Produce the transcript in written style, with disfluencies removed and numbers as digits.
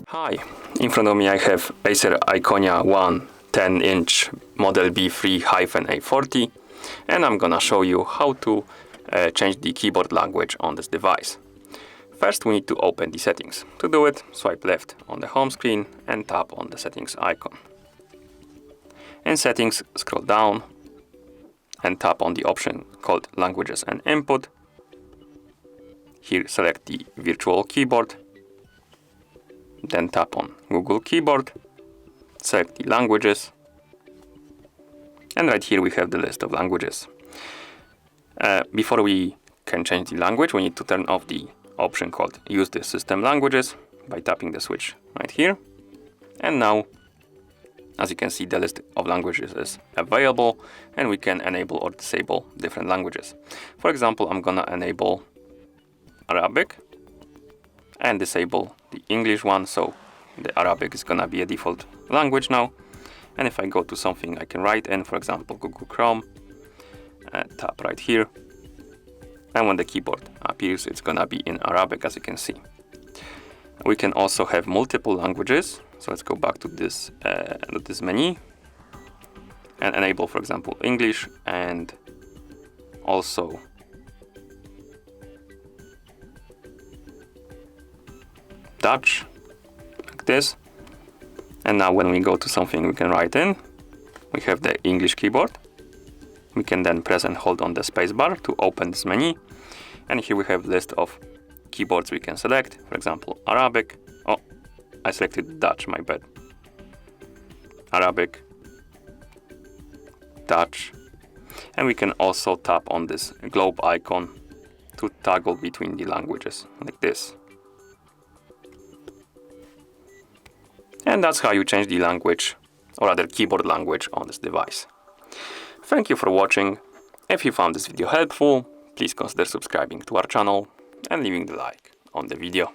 Hi, in front of me I have ACER Iconia One 10-inch model B3-A40, and I'm gonna show you how to change the keyboard language on this device. First we need to open the settings. To do it, swipe left on the home screen and tap on the settings icon. In settings, scroll down and tap on the option called languages and input. Here select the virtual keyboard. Then tap on Google Keyboard, select the languages, and right here we have the list of languages. Before we can change the language, we need to turn off the option called Use the System Languages by tapping the switch right here. And now, as you can see, the list of languages is available, and we can enable or disable different languages. For example, I'm gonna enable Arabic and disable the English one, so the Arabic is gonna be a default language now. And if I go to something I can write in, for example Google Chrome, tap right here, and when the keyboard appears it's gonna be in Arabic, as you can see. We can also have multiple languages, so let's go back to this menu and enable, for example, English and also Dutch, like this. And now when we go to something we can write in, we have the English keyboard. We can then press and hold on the spacebar to open this menu. And here we have a list of keyboards we can select. For example, Arabic. Oh, I selected Dutch, my bad. Arabic, Dutch. And we can also tap on this globe icon to toggle between the languages, like this. And that's how you change the language, or rather keyboard language, on this device. Thank you for watching. If you found this video helpful, please consider subscribing to our channel and leaving the like on the video.